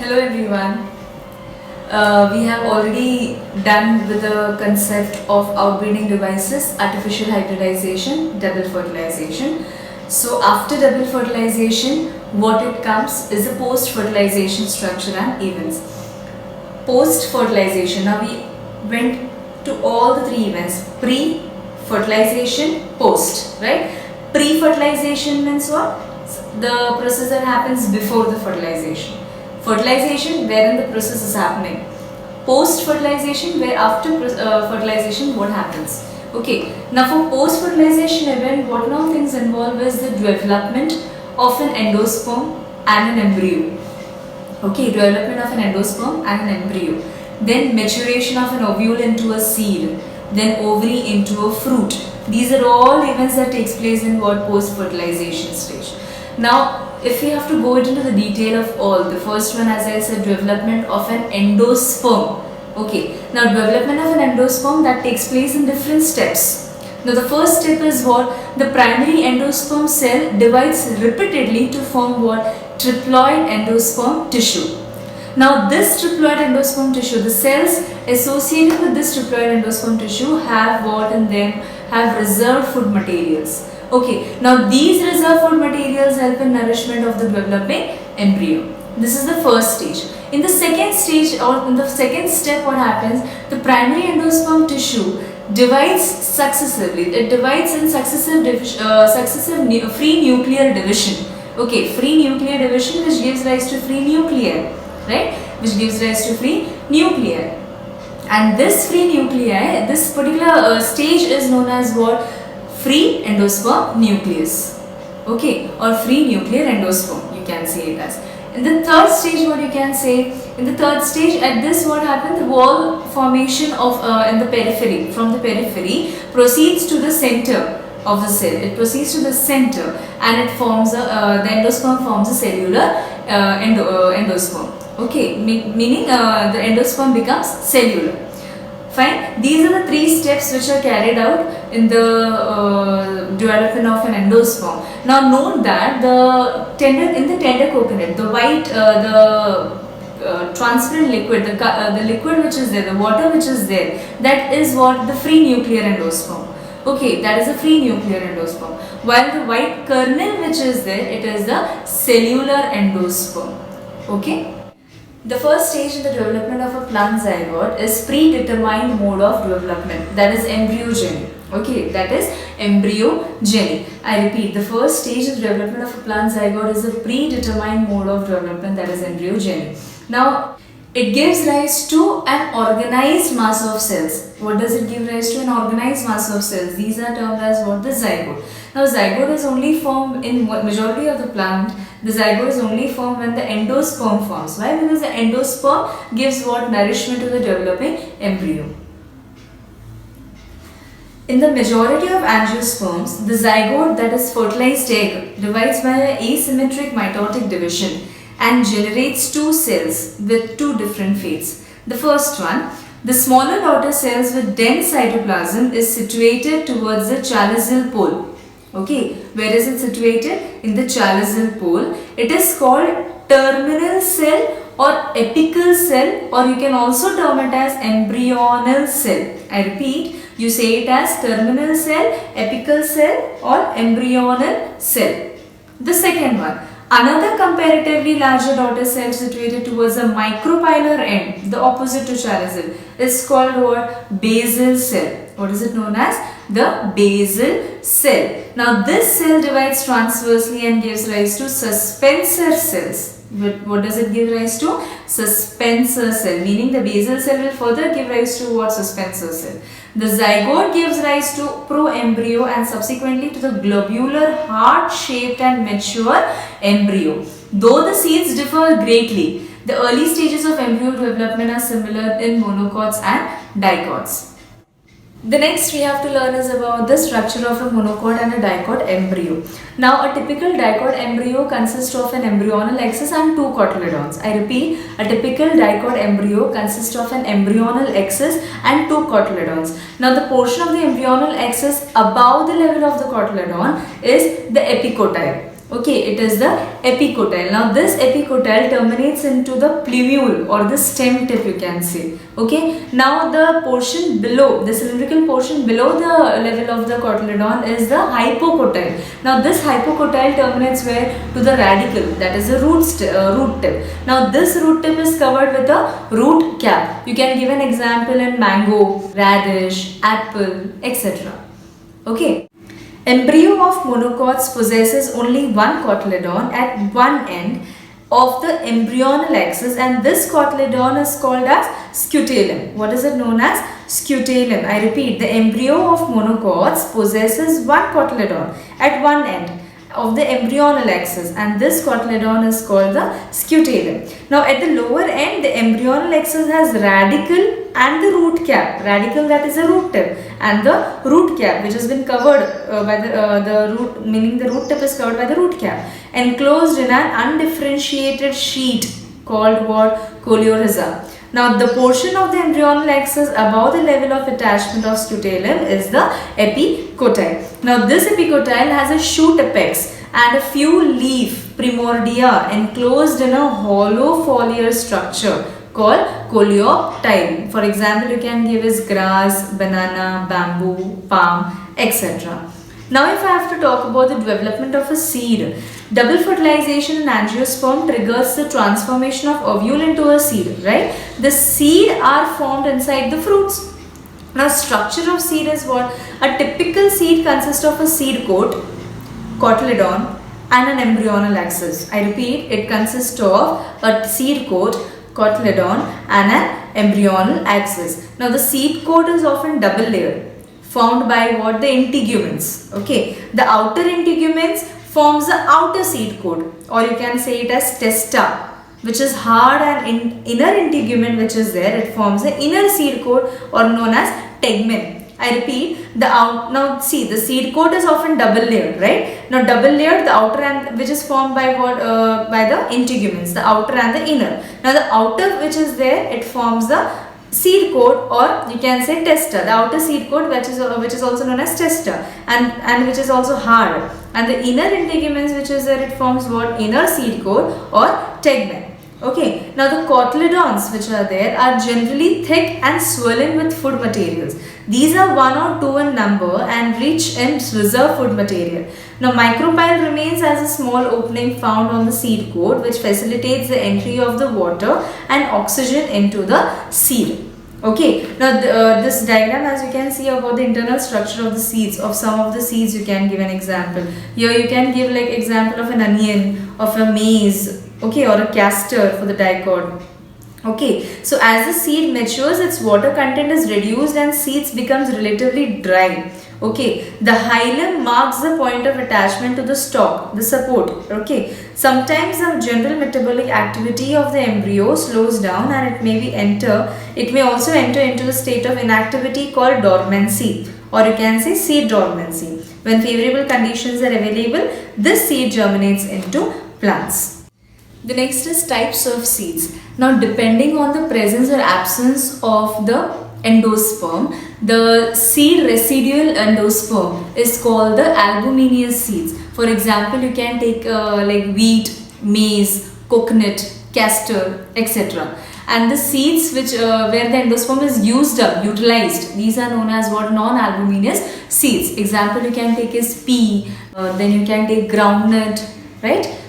Hello everyone. We have already done with the concept of outbreeding devices, artificial hybridization, double fertilization. So after double fertilization, what it comes is the post-fertilization structure and events. Post-fertilization, now we went to all the three events: pre-fertilization, post, right? Pre-fertilization means what? The process that happens before the fertilization. Fertilization, wherein the process is happening. Post-fertilization, where after fertilization, what happens? Okay, now for post-fertilization event, what now things involved is the development of an endosperm and an embryo. Okay, development of an endosperm and an embryo. Then maturation of an ovule into a seed. Then ovary into a fruit. These are all events that takes place in what post-fertilization stage. Now, if we have to go into the detail of all, the first one, as I said, development of an endosperm. Okay, now development of an endosperm, that takes place in different steps. Now the first step is what? The primary endosperm cell divides repeatedly to form what? Triploid endosperm tissue. Now this triploid endosperm tissue, the cells associated with this triploid endosperm tissue have what in them? Have reserved food materials. Okay, now these reserved food materials help in nourishment of the developing embryo. This is the first stage. In the second stage, or in the second step, what happens? The primary endosperm tissue divides successively. It divides in successive free nuclear division. Okay, free nuclear division, which gives rise to free nuclei, right? Which gives rise to free nuclei. And this free nuclei, this particular stage is known as what? Free endosperm nucleus. Okay, or free nuclear endosperm, you can say it as. In the third stage, what you can say? In the third stage, at this what happened? The wall formation of in the periphery, from the periphery proceeds to the center of the cell. It proceeds to the center and it forms the endosperm forms a cellular endosperm. Okay, meaning the endosperm becomes cellular. Fine. These are the three steps which are carried out in the development of an endosperm. Now note that in the tender coconut, the white, transparent liquid, the liquid which is there, the water which is there, that is what? The free nuclear endosperm. Okay, that is a free nuclear endosperm. While the white kernel which is there, it is the cellular endosperm. Okay. The first stage in the development of a plant zygote is predetermined mode of development, that is embryogeny. Okay, that is embryogeny. I repeat, the first stage of development of a plant zygote is a predetermined mode of development, that is embryogeny. Now, it gives rise to an organized mass of cells. What does it give rise to? An organized mass of cells. These are termed as what? The zygote. Now, zygote is only formed in majority of the plant. The zygote is only formed when the endosperm forms. Why? Because the endosperm gives what? Nourishment to the developing embryo. In the majority of angiosperms, the zygote, that is fertilized egg, divides by an asymmetric mitotic division and generates two cells with two different fates. The first one, the smaller daughter cells with dense cytoplasm, is situated towards the chaliceal pole. Okay, where is it situated? In the chaliceal pole. It is called terminal cell or apical cell, or you can also term it as embryonal cell. I repeat, you say it as terminal cell, apical cell or embryonal cell. The second one, another comparatively larger daughter cell situated towards the micropylar end, the opposite to chaliceal, is called what? Basal cell. What is it known as? The basal cell. Now this cell divides transversely and gives rise to suspensor cells. What does it give rise to? Suspensor cell, meaning the basal cell will further give rise to what? Suspensor cell. The zygote gives rise to proembryo and subsequently to the globular heart-shaped and mature embryo. Though the seeds differ greatly, the early stages of embryo development are similar in monocots and dicots. The next we have to learn is about the structure of a monocot and a dicot embryo. Now, a typical dicot embryo consists of an embryonal axis and two cotyledons. I repeat, a typical dicot embryo consists of an embryonal axis and two cotyledons. Now, the portion of the embryonal axis above the level of the cotyledon is the epicotyle. Okay, it is the epicotyle. Now this epicotyle terminates into the plumule or the stem tip, you can say. Okay, now the portion below, the cylindrical portion below the level of the cotyledon is the hypocotyle. Now this hypocotyle terminates where? To the radicle, that is the root tip. Now this root tip is covered with a root cap. You can give an example in mango, radish, apple, etc. Okay. Embryo of monocots possesses only one cotyledon at one end of the embryonal axis, and this cotyledon is called as scutellum. What is it known as? Scutellum. I repeat, the embryo of monocots possesses one cotyledon at one end of the embryonal axis, and this cotyledon is called the scutellum. Now at the lower end, the embryonal axis has radicle and the root cap. Radicle, that is the root tip, and the root cap, which has been covered by the root, meaning the root tip is covered by the root cap, enclosed in an undifferentiated sheet called what? Coleorhiza. Now the portion of the embryonal axis above the level of attachment of scutellum is the epicotyle. Now this epicotyle has a shoot apex and a few leaf primordia enclosed in a hollow foliar structure called coleoptile. For example, you can give is grass, banana, bamboo, palm, etc. Now if I have to talk about the development of a seed, double fertilization in angiosperm triggers the transformation of ovule into a seed, right? The seed are formed inside the fruits. Now structure of seed is what? A typical seed consists of a seed coat, cotyledon and an embryonal axis. I repeat, it consists of a seed coat, cotyledon and an embryonal axis. Now the seed coat is often double layered, formed by what? The integuments. Okay, the outer integuments forms the outer seed coat, or you can say it as testa, which is hard, and inner integument which is there, it forms the inner seed coat or known as tegmen. I repeat, now see, the seed coat is often double layered, right? Now double layered, the outer and which is formed by what? By the integuments, the outer and the inner. Now the outer which is there, it forms the seed coat, or you can say testa, the outer seed coat which is also known as testa, and which is also hard, and the inner integuments which is there, it forms what? Inner seed coat or tegmen. Okay, now the cotyledons which are there are generally thick and swollen with food materials. These are 1 or 2 in number and rich in reserve food material. Now micropyle remains as a small opening found on the seed coat which facilitates the entry of the water and oxygen into the seed. Okay, now this diagram, as you can see about the internal structure of the seeds, of some of the seeds you can give an example. Here you can give like example of an onion, of a maize, okay, or a castor for the dicot. Okay, so as the seed matures, its water content is reduced and seeds becomes relatively dry. Okay, the hilum marks the point of attachment to the stalk, the support. Okay, sometimes the general metabolic activity of the embryo slows down and it may also enter into the state of inactivity called dormancy, or you can say seed dormancy. When favorable conditions are available, this seed germinates into plants. The next is types of seeds. Now depending on the presence or absence of the endosperm, the seed residual endosperm is called the albuminous seeds. For example, you can take like wheat, maize, coconut, castor, etc. And the seeds which where the endosperm is utilized, these are known as what? Non-albuminous seeds. Example you can take is pea, then you can take groundnut, right?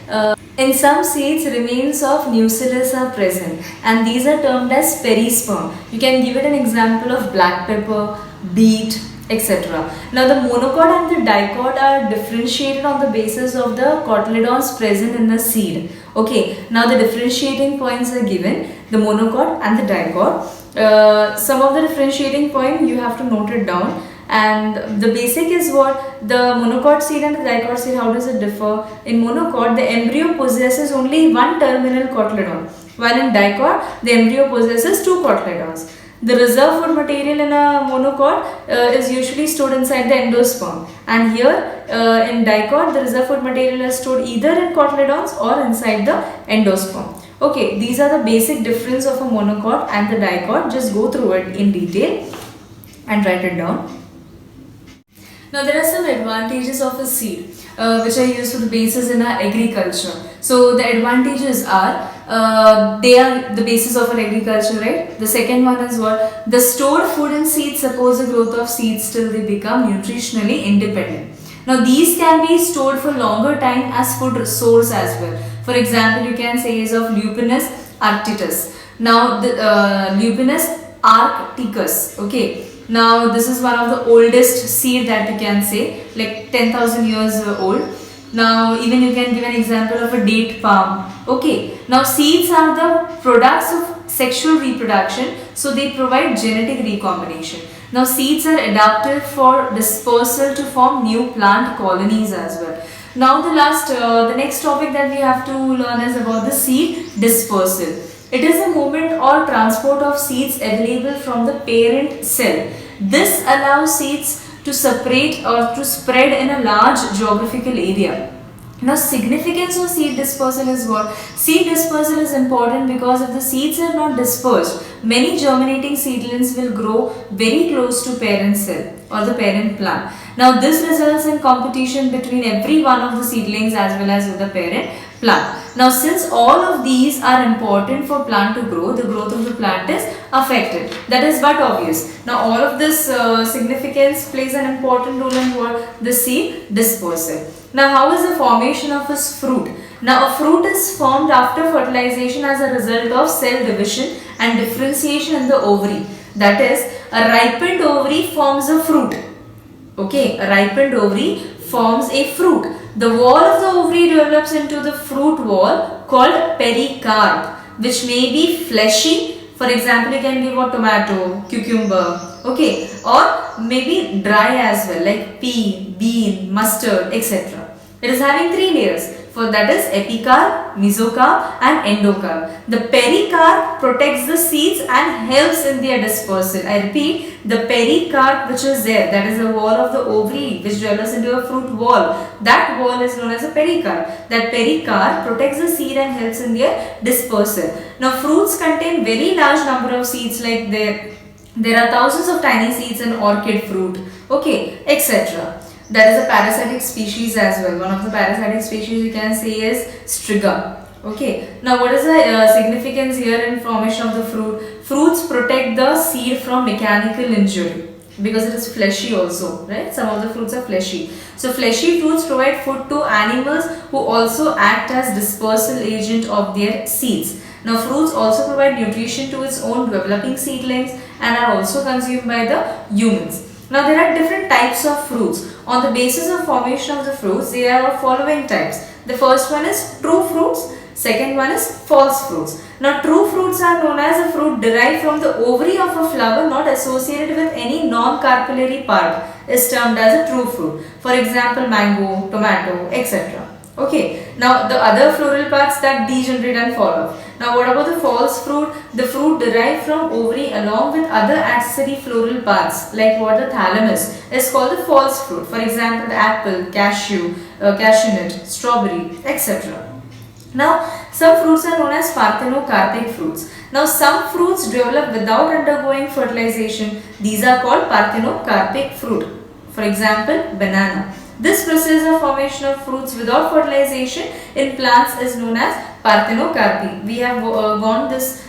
In some seeds, remains of nucellus are present, and these are termed as perisperm. You can give it an example of black pepper, beet, etc. Now the monocot and the dicot are differentiated on the basis of the cotyledons present in the seed. Okay, now the differentiating points are given, the monocot and the dicot. Some of the differentiating point you have to note it down. And the basic is what? The monocot seed and the dicot seed, how does it differ? In monocot, the embryo possesses only one terminal cotyledon, while in dicot, the embryo possesses 2 cotyledons. The reserve food material in a monocot is usually stored inside the endosperm, and here in dicot, the reserve food material is stored either in cotyledons or inside the endosperm. Okay, these are the basic difference of a monocot and the dicot. Just go through it in detail and write it down. Now there are some advantages of a seed which are used for the basis in our agriculture. So the advantages are they are the basis of our agriculture, right? The second one is what? The stored food in seeds supports the growth of seeds till they become nutritionally independent. Now these can be stored for longer time as food source as well. For example, you can say is of Lupinus arcticus. Now the Lupinus arcticus, okay. Now this is one of the oldest seed that you can say, like 10,000 years old. Now even you can give an example of a date palm, okay. Now seeds are the products of sexual reproduction, so they provide genetic recombination. Now seeds are adapted for dispersal to form new plant colonies as well. Now the next topic that we have to learn is about the seed dispersal. It is a movement or transport of seeds available from the parent cell. This allows seeds to separate or to spread in a large geographical area. Now significance of seed dispersal is what? Seed dispersal is important because if the seeds are not dispersed, many germinating seedlings will grow very close to parent cell or the parent plant. Now this results in competition between every one of the seedlings as well as with the parent plant. Now since all of these are important for plant to grow, the growth of the plant is affected. That is but obvious. Now all of this significance plays an important role in what? The seed dispersal. Now how is the formation of a fruit? Now a fruit is formed after fertilization as a result of cell division and differentiation in the ovary. That is, a ripened ovary forms a fruit. Okay, a ripened ovary forms a fruit. The wall of the ovary develops into the fruit wall called pericarp, which may be fleshy. For example, you can give a tomato, cucumber, okay, or maybe dry as well, like pea, bean, mustard, etc. It is having three layers. For that is epicarp, mesocarp and endocarp. The pericarp protects the seeds and helps in their dispersal. I repeat, the pericarp which is there, that is the wall of the ovary which develops into a fruit wall. That wall is known as a pericarp. That pericarp protects the seed and helps in their dispersal. Now fruits contain very large number of seeds, like there are thousands of tiny seeds in orchid fruit, okay, etc. That is a parasitic species as well. One of the parasitic species you can say is Striga. Okay. Now what is the significance here in formation of the fruit? Fruits protect the seed from mechanical injury because it is fleshy also, right? Some of the fruits are fleshy. So fleshy fruits provide food to animals who also act as dispersal agent of their seeds. Now fruits also provide nutrition to its own developing seedlings and are also consumed by the humans. Now there are different types of fruits. On the basis of formation of the fruits, there are following types. The first one is true fruits. Second one is false fruits. Now true fruits are known as a fruit derived from the ovary of a flower not associated with any non-carpellary part is termed as a true fruit. For example, mango, tomato, etc. Okay. Now the other floral parts that degenerate and fall off. Now what about the false fruit? The fruit derived from ovary along with other accessory floral parts like what the thalamus is called the false fruit. For example, the apple, cashew, cashew nut, strawberry, etc. Now some fruits are known as parthenocarpic fruits. Now some fruits develop without undergoing fertilization. These are called parthenocarpic fruit. For example, banana. This process of formation of fruits without fertilization in plants is known as parthenocarpy. We have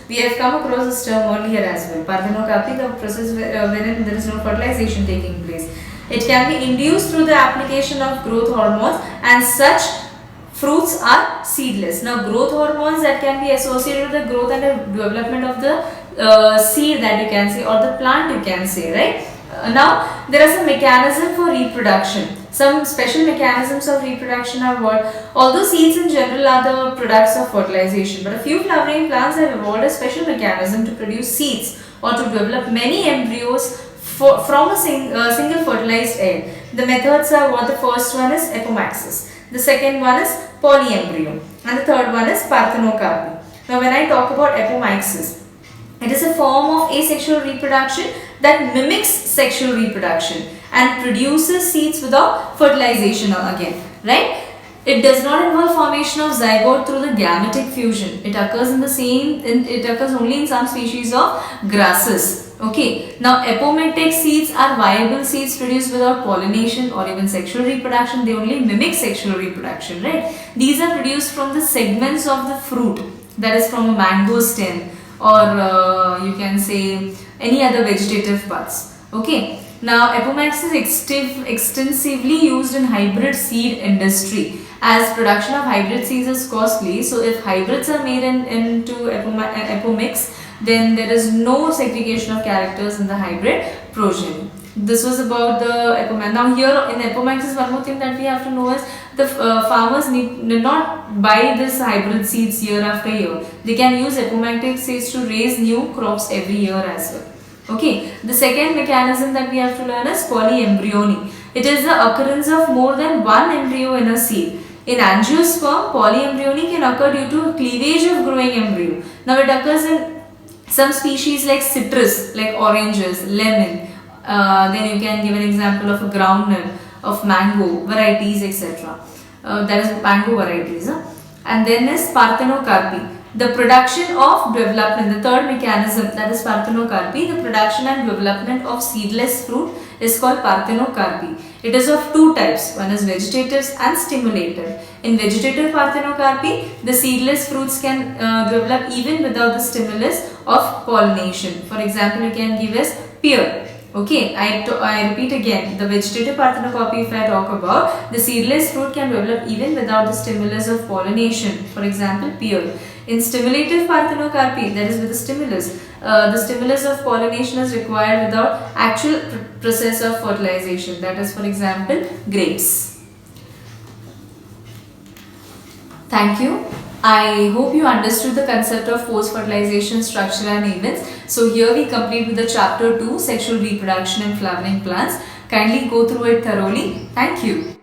we have come across this term earlier as well. Parthenocarpy, the process wherein there is no fertilization taking place. It can be induced through the application of growth hormones, and such fruits are seedless. Now growth hormones that can be associated with the growth and the development of the seed that you can say, or the plant you can say, right? Now there are some mechanisms for reproduction. Some special mechanisms of reproduction are what? Although seeds in general are the products of fertilization, but a few flowering plants have evolved a special mechanism to produce seeds or to develop many embryos from a single fertilized egg. The methods are what? The first one is apomixis, the second one is polyembryo, and the third one is parthenocarpy. Now when I talk about apomixis, it is a form of asexual reproduction that mimics sexual reproduction and produces seeds without fertilization again, right? It does not involve formation of zygote through the gametic fusion. It occurs only in some species of grasses. Okay, now apomictic seeds are viable seeds produced without pollination or even sexual reproduction. They only mimic sexual reproduction, right? These are produced from the segments of the fruit, that is from a mango stem, or you can say any other vegetative buds. Okay, now Apomax is extensively used in hybrid seed industry, as production of hybrid seeds is costly. So if hybrids are made into Apomix, then there is no segregation of characters in the hybrid progeny. This was about the Apomax. Now here in Apomax is one more thing that we have to know is the farmers need not buy this hybrid seeds year after year. They can use Apomactic seeds to raise new crops every year as well. Okay, the second mechanism that we have to learn is polyembryony. It is the occurrence of more than one embryo in a seed. In angiosperm, polyembryony can occur due to cleavage of growing embryo. Now it occurs in some species like citrus, like oranges, lemon. Then you can give an example of a groundnut, of mango varieties, etc. That is mango varieties. And then is parthenocarpy. The production of development, the third mechanism, that is parthenocarpy, the production and development of seedless fruit is called parthenocarpy. It is of two types, one is vegetative and stimulative. In vegetative parthenocarpy, the seedless fruits can develop even without the stimulus of pollination. For example, you can give as pear. Okay, I repeat again, the vegetative parthenocarpy, if I talk about, the seedless fruit can develop even without the stimulus of pollination. For example, pear. In stimulative parthenocarpy, that is with the stimulus of pollination is required without actual process of fertilization. That is, for example, grapes. Thank you. I hope you understood the concept of post-fertilization structure and events. So here we complete with the chapter 2, sexual reproduction and flowering plants. Kindly go through it thoroughly. Thank you.